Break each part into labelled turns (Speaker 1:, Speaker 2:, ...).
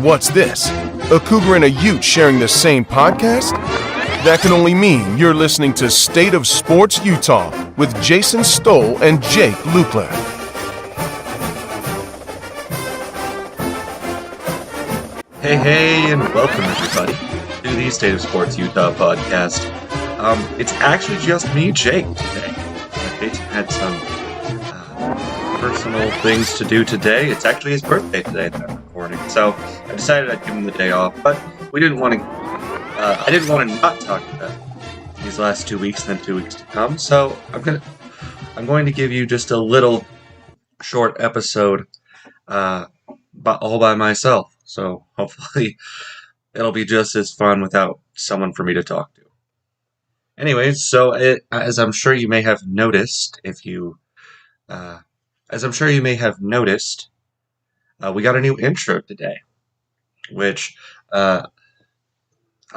Speaker 1: what's this? A Cougar and a Ute sharing the same podcast? That can only mean you're listening to State of Sports Utah with Jason Stoll and Jake Lukler.
Speaker 2: Hey, and welcome everybody to the State of Sports Utah podcast. It's actually just me, Jake, today. Jason had some personal things to do today. It's actually his birthday today that I'm recording, so I decided I'd give him the day off. But we didn't want to. I didn't want to not talk about these last 2 weeks and then 2 weeks to come. So I'm going to give you just a little short episode, but all by myself. So hopefully it'll be just as fun without someone for me to talk to. Anyways, so as I'm sure you may have noticed, we got a new intro today, which I'd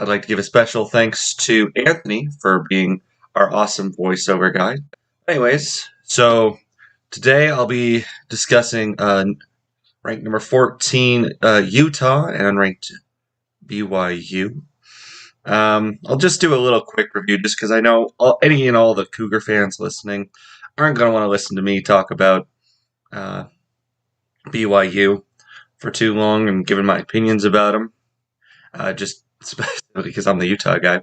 Speaker 2: like to give a special thanks to Anthony for being our awesome voiceover guy. Anyways, so today I'll be discussing ranked number 14 Utah and ranked BYU. I'll just do a little quick review just because I know any and all the Cougar fans listening aren't going to want to listen to me talk about BYU for too long and giving my opinions about them. Just especially because I'm the Utah guy.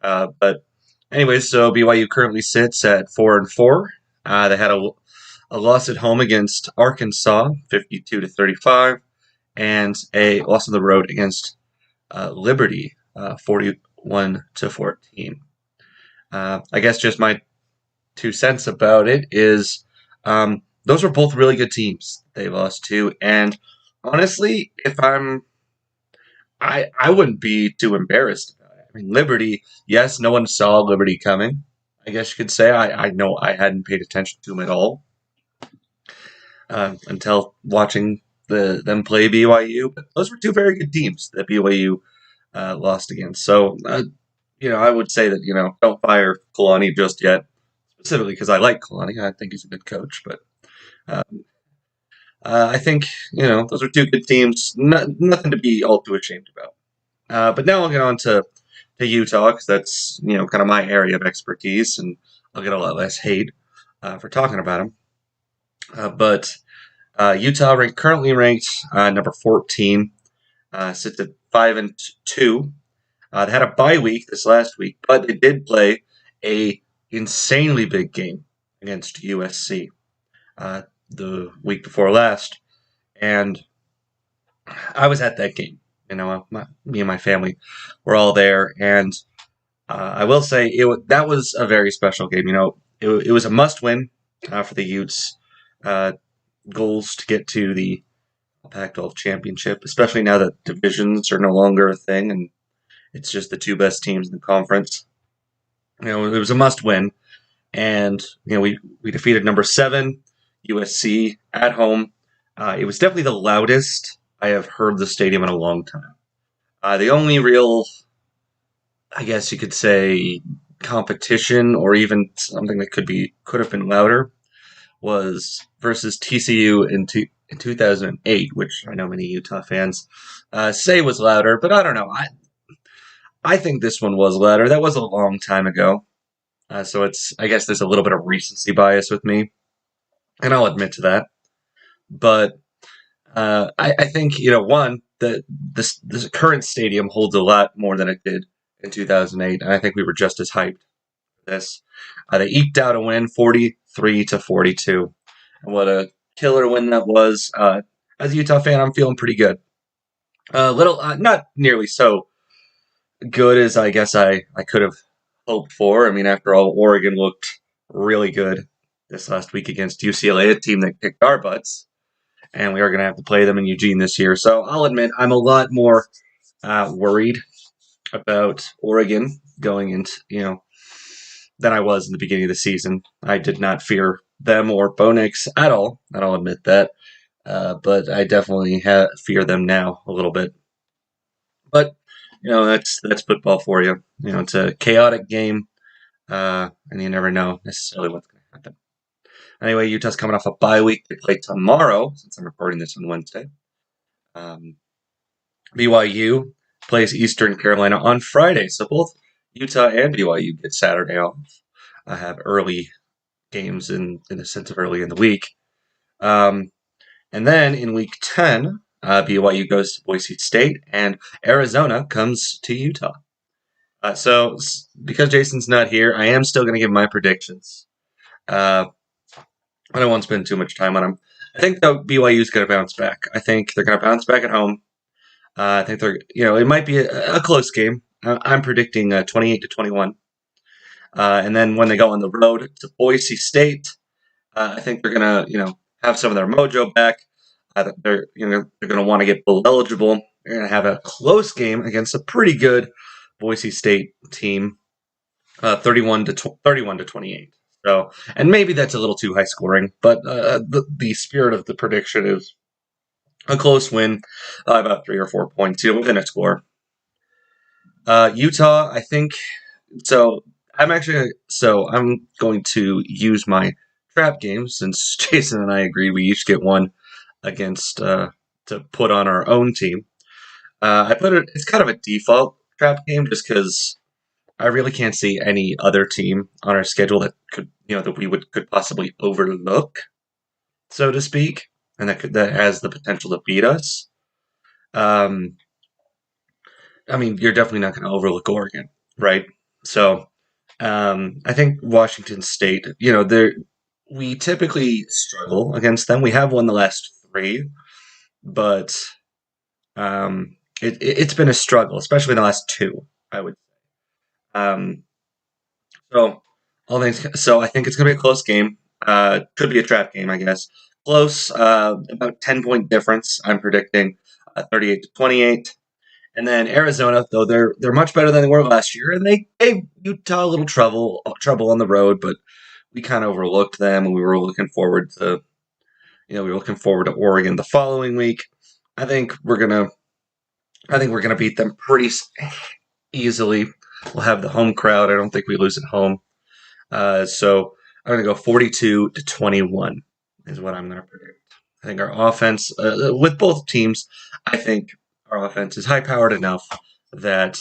Speaker 2: But anyways, so BYU currently sits at 4-4. They had a loss at home against Arkansas, 52-35, and a loss on the road against Liberty, 41-14. I guess just my 2 cents about it is those were both really good teams they lost to, and honestly, I wouldn't be too embarrassed about it. I mean, Liberty, yes, no one saw Liberty coming. I guess you could say I know I hadn't paid attention to them at all until watching them play BYU. But those were 2 very good teams that BYU lost against. So, I would say that, don't fire Kalani just yet, specifically because I like Kalani. I think he's a good coach. But I think, those are 2 good teams. Nothing to be all too ashamed about. But now I'll get on to Utah because that's, kind of my area of expertise, and I'll get a lot less hate for talking about them. But Utah currently ranked number 14, sits at 5-2. They had a bye week this last week, but they did play a insanely big game against USC the week before last, and I was at that game. Me and my family were all there, and I will say that was a very special game. It was a must-win for the Utes. Goals to get to the Pac-12 championship, especially now that divisions are no longer a thing, and it's just the 2 best teams in the conference. It was a must-win, and we defeated number 7 USC at home. It was definitely the loudest I have heard the stadium in a long time. The only real, I guess you could say, competition or even something that could have been louder was versus TCU in 2008, which I know many Utah fans say was louder, but I don't know. I think this one was louder. That was a long time ago, so I guess there's a little bit of recency bias with me, and I'll admit to that. But I think the current stadium holds a lot more than it did in 2008, and I think we were just as hyped for this. They eked out a win, 43-42, and what a killer win that was. As a Utah fan, I'm feeling pretty good. Not nearly so good as I guess I could have hoped for. I mean, after all, Oregon looked really good this last week against UCLA, a team that kicked our butts. And we are going to have to play them in Eugene this year. So I'll admit I'm a lot more worried about Oregon going into, than I was in the beginning of the season. I did not fear them or Bo Nix at all, and I'll admit that. But I definitely fear them now a little bit. But, that's football for you. It's a chaotic game, and you never know necessarily what's going to happen. Anyway, Utah's coming off a bye week. They play tomorrow, since I'm recording this on Wednesday. BYU plays Eastern Carolina on Friday, so both Utah and BYU get Saturday off. I have early games in the sense of early in the week. Um, and then in week 10, BYU goes to Boise State, and Arizona comes to Utah. So because Jason's not here, I am still going to give my predictions. I don't want to spend too much time on them. I think though BYU is going to bounce back. I think they're going to bounce back at home. I think it might be a close game. I'm predicting 28-21. And then when they go on the road to Boise State, I think they're going to, have some of their mojo back. They're going to want to get bowl eligible. They're going to have a close game against a pretty good Boise State team, 31 to 28. So, and maybe that's a little too high scoring, but the spirit of the prediction is a close win, about 3 or 4 points, within a score. Utah, I think. So I'm going to use my trap game since Jason and I agreed we each get one against to put on our own team. It's kind of a default trap game just because I really can't see any other team on our schedule that could possibly overlook, so to speak, and that has the potential to beat us. I mean, you're definitely not going to overlook Oregon, right? So, I think Washington State, we typically struggle against them. We have won the last 3, but it's been a struggle, especially in the last 2, I would say. So, so I think it's going to be a close game. Could be a trap game, I guess. Close, about 10-point difference. I'm predicting 38-28. And then Arizona, though they're much better than they were last year, and they gave Utah a little trouble on the road, but we kind of overlooked them, and we were looking forward to Oregon the following week. I think we're gonna beat them pretty easily. We'll have the home crowd. I don't think we lose at home. So I'm gonna go 42-21 is what I'm gonna predict. I think our offense, with both teams, I think our offense is high-powered enough that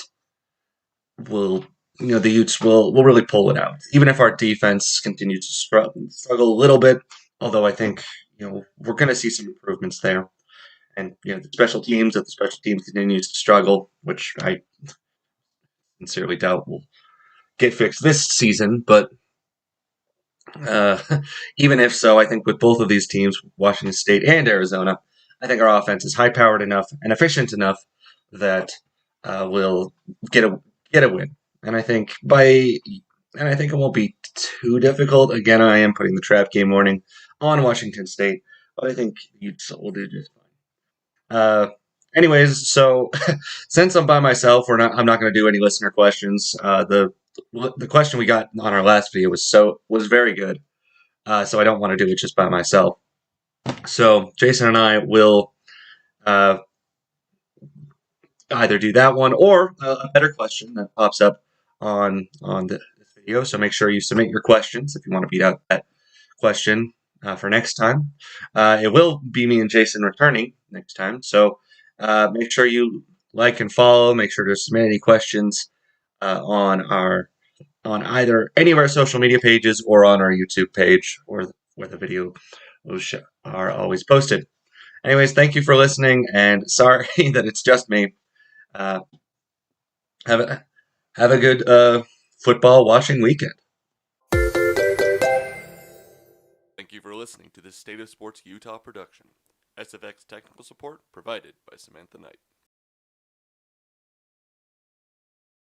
Speaker 2: the Utes will really pull it out. Even if our defense continues to struggle a little bit, although I think we're going to see some improvements there. And if the special teams continues to struggle, which I sincerely doubt will get fixed this season, but even if so, I think with both of these teams, Washington State and Arizona, I think our offense is high-powered enough and efficient enough that we'll get a win. And I think it won't be too difficult. Again, I am putting the trap game warning on Washington State, but I think Utah will do just fine. Anyways, so since I'm by myself, I'm not going to do any listener questions. The question we got on our last video was very good. So I don't want to do it just by myself. So Jason and I will either do that one or a better question that pops up on this video. So make sure you submit your questions if you want to beat out that question for next time. It will be me and Jason returning next time. So make sure you like and follow. Make sure to submit any questions on either any of our social media pages or on our YouTube page where the videos are always posted. Anyways, thank you for listening, and sorry that it's just me. Have a good football watching weekend.
Speaker 3: Thank you for listening to this State of Sports Utah production. SFX technical support provided by Samantha Knight.